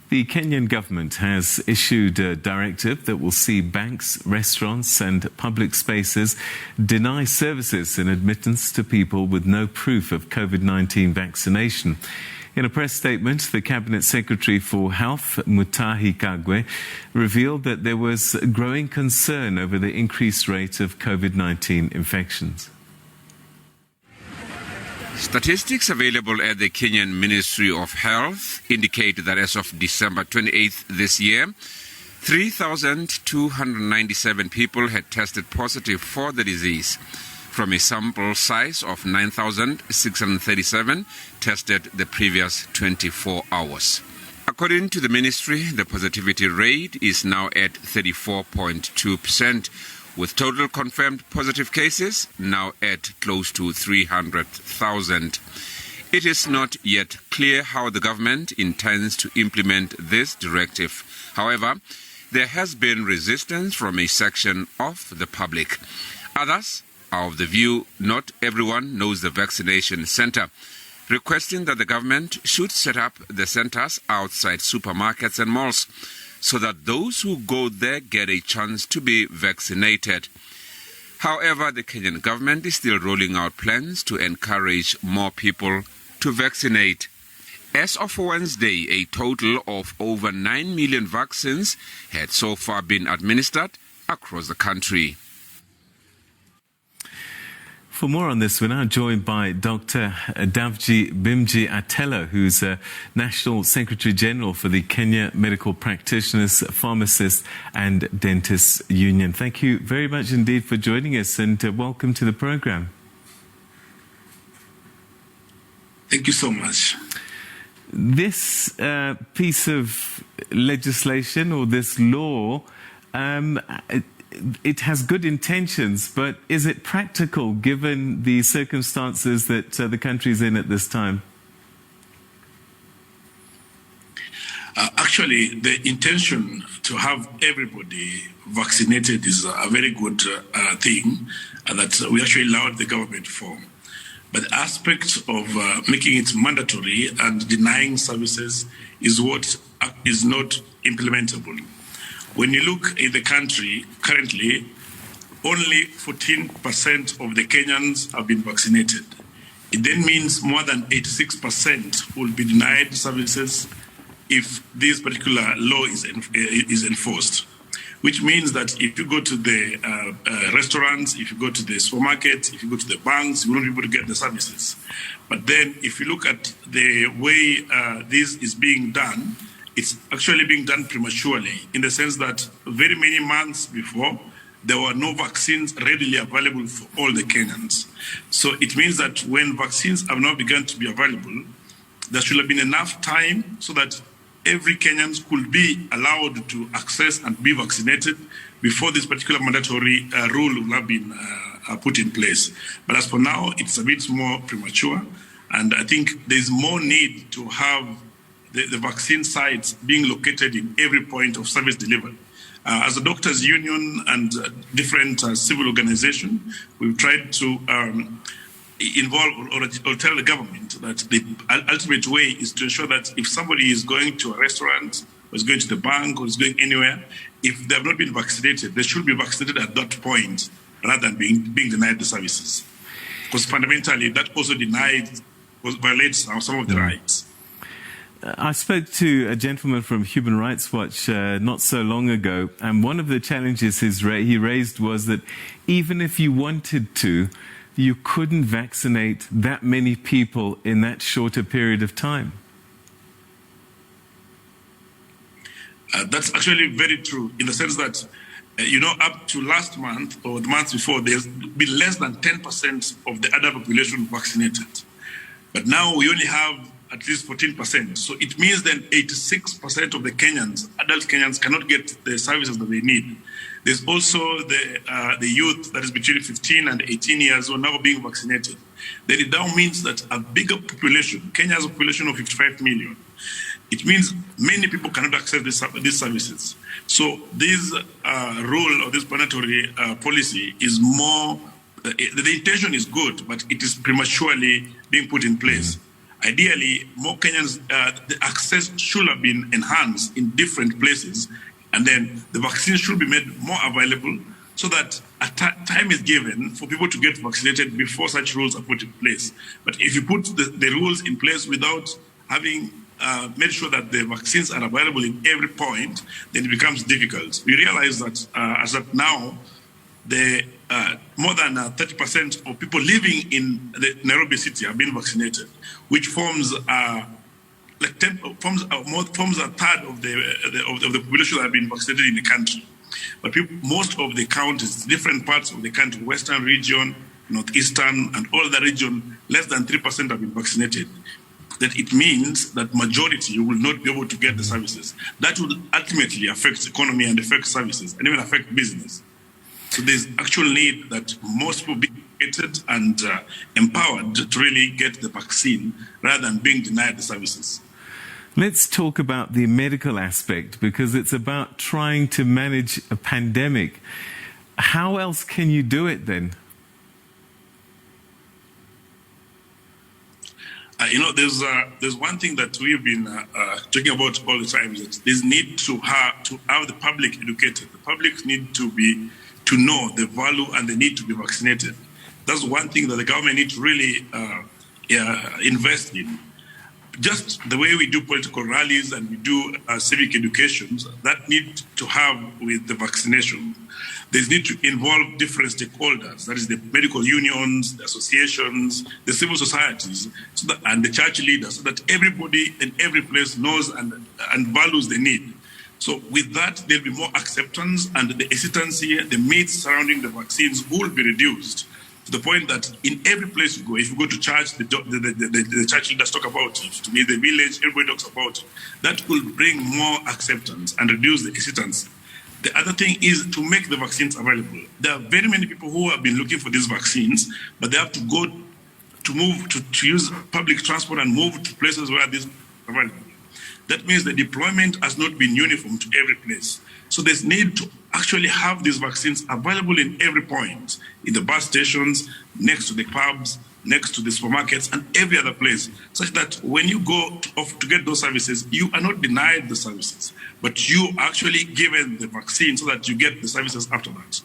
The Kenyan government has issued a directive that will see banks, restaurants and public spaces deny services and admittance to people with no proof of COVID-19 vaccination. In a press statement, the Cabinet Secretary for Health, Mutahi Kagwe, revealed that there was growing concern over the increased rate of COVID-19 infections. Statistics available at the Kenyan Ministry of Health indicate that as of December 28th this year, 3,297 people had tested positive for the disease, from a sample size of 9,637 tested the previous 24 hours. According to the ministry, the positivity rate is now at 34.2%. with total confirmed positive cases now at close to 300,000. It is not yet clear how the government intends to implement this directive. However, there has been resistance from a section of the public. Others are of the view not everyone knows the vaccination center, requesting that the government should set up the centers outside supermarkets and malls, so that those who go there get a chance to be vaccinated. However, the Kenyan government is still rolling out plans to encourage more people to vaccinate. As of Wednesday, a total of over 9 million vaccines had so far been administered across the country. For more on this, we're now joined by Dr. Davji Bhimji Atellah, who's National Secretary General for the Kenya Medical Practitioners, Pharmacists and Dentists Union. Thank you very much indeed for joining us, and welcome to the program. Thank you so much. This piece of legislation or this law, it has good intentions, but is it practical given the circumstances that the country is in at this time? Actually, the intention to have everybody vaccinated is a very good thing that we actually allowed the government for. But the aspect of making it mandatory and denying services is what is not implementable. When you look in the country, currently, only 14% of the Kenyans have been vaccinated. It then means more than 86% will be denied services if this particular law is enforced. Which means that if you go to the restaurants, if you go to the supermarket, if you go to the banks, you won't be able to get the services. But then if you look at the way this is being done, it's actually being done prematurely, in the sense that very many months before, there were no vaccines readily available for all the Kenyans. So it means that when vaccines have now begun to be available, there should have been enough time so that every Kenyan could be allowed to access and be vaccinated before this particular mandatory rule will have been put in place. But as for now, it's a bit more premature, and I think there's more need to have the vaccine sites being located in every point of service delivery. As a doctors' union and different civil organization, we've tried to involve or tell the government that the ultimate way is to ensure that if somebody is going to a restaurant, or is going to the bank, or is going anywhere, if they have not been vaccinated, they should be vaccinated at that point rather than being denied the services. Because fundamentally, that also violates some of the rights. I spoke to a gentleman from Human Rights Watch not so long ago, and one of the challenges he raised was that even if you wanted to, you couldn't vaccinate that many people in that shorter period of time. That's actually very true, in the sense that, up to last month or the months before, there's been less than 10% of the adult population vaccinated. But now we only have at least 14%. So it means that 86% of the Kenyans, adult Kenyans, cannot get the services that they need. There's also the youth that is between 15 and 18 years who are now being vaccinated. Then it now means that a bigger population, Kenya has a population of 55 million. It means many people cannot access these services. So this rule or this mandatory policy is more, the intention is good, but it is prematurely being put in place. Ideally, more Kenyans, the access should have been enhanced in different places, and then the vaccine should be made more available so that a time is given for people to get vaccinated before such rules are put in place. But if you put the rules in place without having made sure that the vaccines are available in every point, then it becomes difficult. We realize that as of now, the more than 30% of people living in the Nairobi city have been vaccinated, which forms forms a third of the population that have been vaccinated in the country. But most of the counties, different parts of the country, western region, northeastern, and all the region, less than 3% have been vaccinated. That it means that majority will not be able to get the services. That will ultimately affect the economy and affect services and even affect business. So there's actual need that most people be educated and empowered to really get the vaccine rather than being denied the services. Let's talk about the medical aspect, because it's about trying to manage a pandemic. How else can you do it then? There's one thing that we've been talking about all the time, that there's need to have the public educated. The public need to know the value and the need to be vaccinated. That's one thing that the government needs to really invest in. Just the way we do political rallies and we do civic educations, that need to have with the vaccination. There's need to involve different stakeholders, that is the medical unions, the associations, the civil societies, and the church leaders, so that everybody in every place knows and values the need. So with that, there'll be more acceptance, and the hesitancy, the myths surrounding the vaccines will be reduced, to the point that in every place you go, if you go to church, the church leaders talk about it. To me, the village, everybody talks about it. That will bring more acceptance and reduce the hesitancy. The other thing is to make the vaccines available. There are very many people who have been looking for these vaccines, but they have to go to move to use public transport and move to places where these are available. That means the deployment has not been uniform to every place. So there's need to actually have these vaccines available in every point, in the bus stations, next to the pubs, next to the supermarkets, and every other place, such that when you go to get those services, you are not denied the services, but you are actually given the vaccine so that you get the services after that.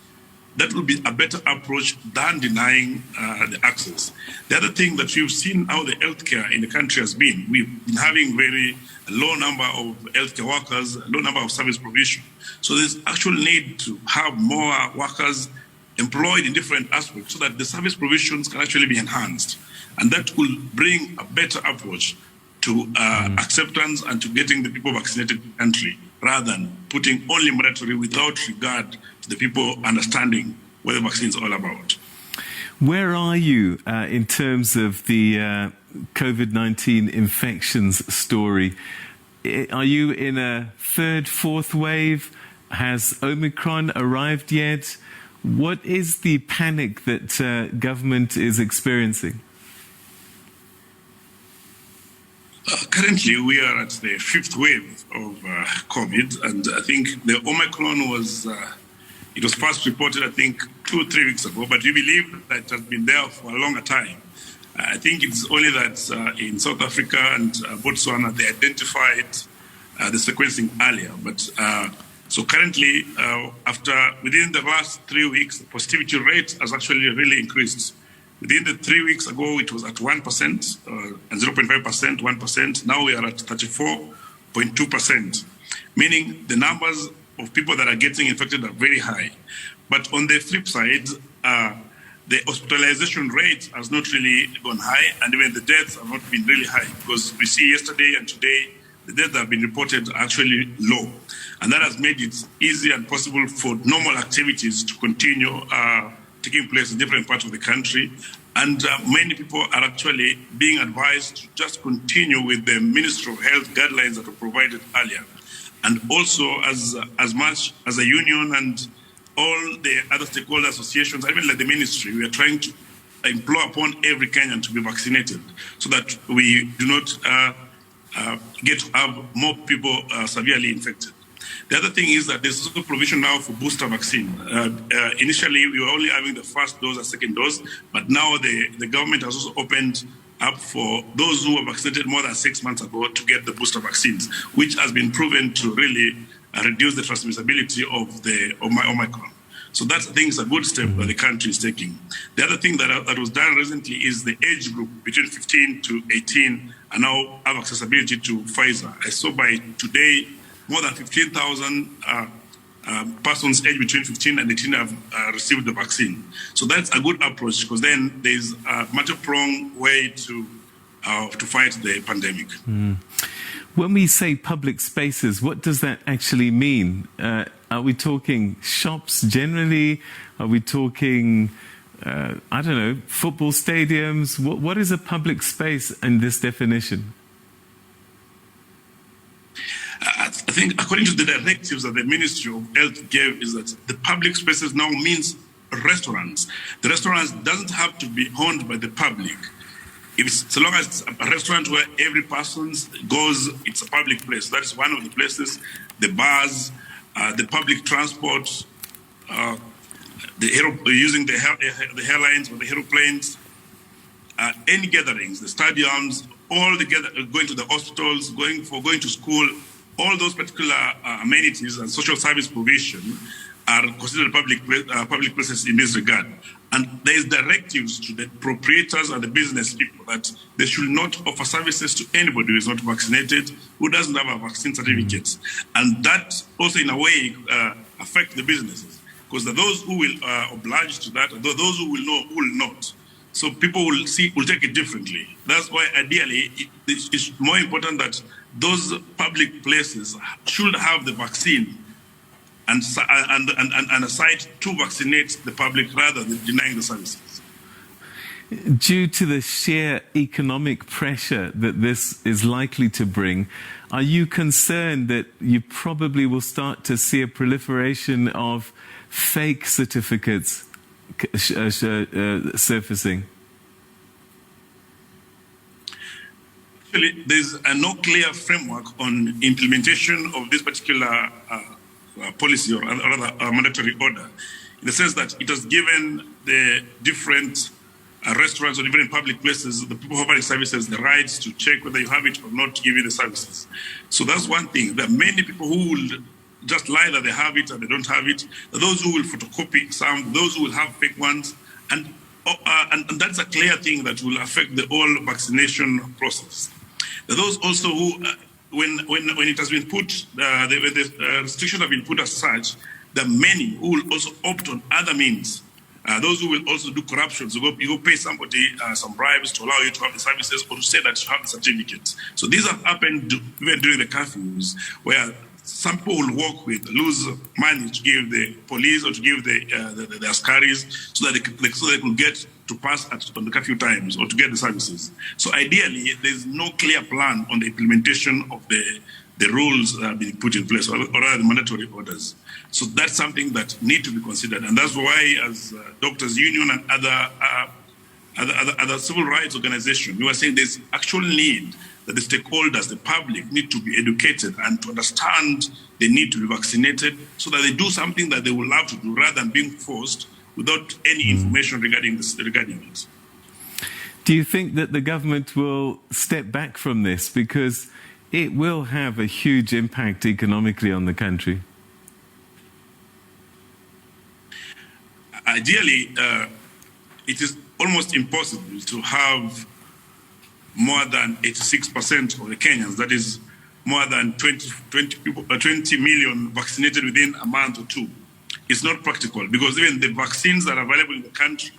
That will be a better approach than denying the access. The other thing that we've seen how the healthcare in the country has been, we've been having very low number of healthcare workers, low number of service provision. So there's actual need to have more workers employed in different aspects so that the service provisions can actually be enhanced. And that will bring a better approach to acceptance and to getting the people vaccinated in the country, rather than putting only mandatory without regard to the people understanding what the vaccine is all about. Where are you in terms of the COVID-19 infections story? Are you in a third, fourth wave? Has Omicron arrived yet? What is the panic that government is experiencing? Currently, we are at the fifth wave of COVID, and I think the Omicron was first reported, I think, 2-3 weeks ago, but we believe that it has been there for a longer time. I think it's only that in South Africa and Botswana, they identified the sequencing earlier. But so currently, within the last 3 weeks, the positivity rate has actually really increased. Within the 3 weeks ago, it was at 1% and 0.5%, 1%. Now we are at 34.2%, meaning the numbers of people that are getting infected are very high. But on the flip side, the hospitalization rate has not really gone high, and even the deaths have not been really high, because we see yesterday and today, the deaths that have been reported are actually low. And that has made it easy and possible for normal activities to continue taking place in different parts of the country. And many people are actually being advised to just continue with the Ministry of Health guidelines that were provided earlier. And also, as much as a union and all the other stakeholder associations, even like the ministry, we are trying to implore upon every Kenyan to be vaccinated, so that we do not get to have more people severely infected. The other thing is that there's also provision now for booster vaccine. Initially, we were only having the first dose and second dose, but now the government has also opened up for those who were vaccinated more than 6 months ago to get the booster vaccines, which has been proven to really reduce the transmissibility of the Omicron. So that, I think, is a good step that the country is taking. The other thing that was done recently is the age group between 15 to 18 are now have accessibility to Pfizer. I saw by today more than 15,000 persons aged between 15 and 18 have received the vaccine. So that's a good approach, because then there's a multi-pronged way to fight the pandemic. When we say public spaces, what does that actually mean? Are we talking shops generally? Are we talking, football stadiums? What is a public space in this definition? I think according to the directives that the Ministry of Health gave, is that the public spaces now means restaurants. The restaurants doesn't have to be owned by the public. So long as it's a restaurant where every person goes, it's a public place. That is one of the places. The bars, the public transport, using the airlines or the aeroplanes, any gatherings, the stadiums, all the going to the hospitals, going to school, all those particular amenities and social service provision are considered public places in this regard. And there is directives to the proprietors and the business people that they should not offer services to anybody who is not vaccinated, who doesn't have a vaccine certificate. And that also, in a way, affect the businesses, because those who will oblige to that, those who will not. So people will take it differently. That's why ideally it's more important that those public places should have the vaccine and a site to vaccinate the public rather than denying the services. Due to the sheer economic pressure that this is likely to bring, are you concerned that you probably will start to see a proliferation of fake certificates surfacing? Actually, there's no clear framework on implementation of this particular policy or rather mandatory order, in the sense that it has given the different restaurants or different public places, the people offering services, the rights to check whether you have it or not to give you the services. So that's one thing. There are many people who will just lie that they have it and they don't have it. Those who will photocopy some, those who will have fake ones, and that's a clear thing that will affect the whole vaccination process. Those also who, when it has been put, the restrictions have been put as such, there are many who will also opt on other means. Those who will also do corruption. So you go pay somebody some bribes to allow you to have the services or to say that you have the certificates. So these have happened even during the curfews, where some people will work with lose money to give the police or to give the askaris so that they could get to pass on the curfew times or to get the services. So ideally, there's no clear plan on the implementation of the rules that have been put in place, or rather the mandatory orders. So that's something that need to be considered, and that's why, as Doctors Union and other civil rights organizations, we were saying there's actual need that the stakeholders, the public, need to be educated and to understand the need to be vaccinated, so that they do something that they will love to do rather than being forced without any information regarding it. Do you think that the government will step back from this, because it will have a huge impact economically on the country? Ideally, it is almost impossible to have more than 86% of the Kenyans, that is more than 20 million vaccinated within a month or two. It's not practical, because even the vaccines that are available in the country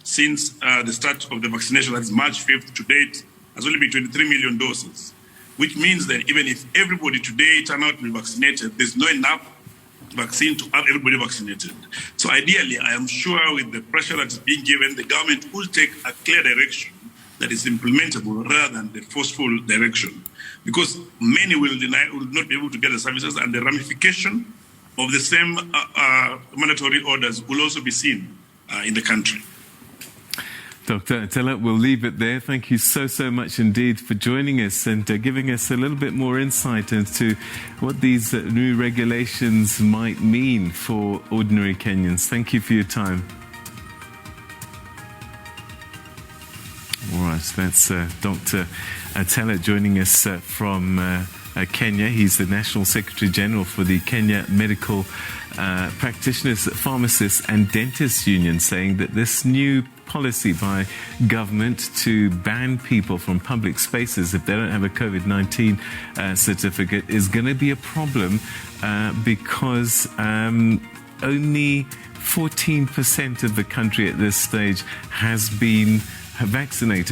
since the start of the vaccination, that is March 5th to date, has only been 23 million doses, which means that even if everybody today turn out to be vaccinated, there's not enough vaccine to have everybody vaccinated. So ideally, I am sure with the pressure that is being given, the government will take a clear direction that is implementable rather than the forceful direction, because many will not be able to get the services, and the ramification of the same mandatory orders will also be seen in the country. Dr. Atellah, we'll leave it there. Thank you so much indeed for joining us and giving us a little bit more insight into what these new regulations might mean for ordinary Kenyans. Thank you for your time. All right, that's Dr. Atellah joining us from Kenya. He's the National Secretary General for the Kenya Medical Practitioners, Pharmacists and Dentists Union, saying that this new policy by government to ban people from public spaces if they don't have a COVID-19 certificate is going to be a problem because only 14% of the country at this stage has been vaccinated.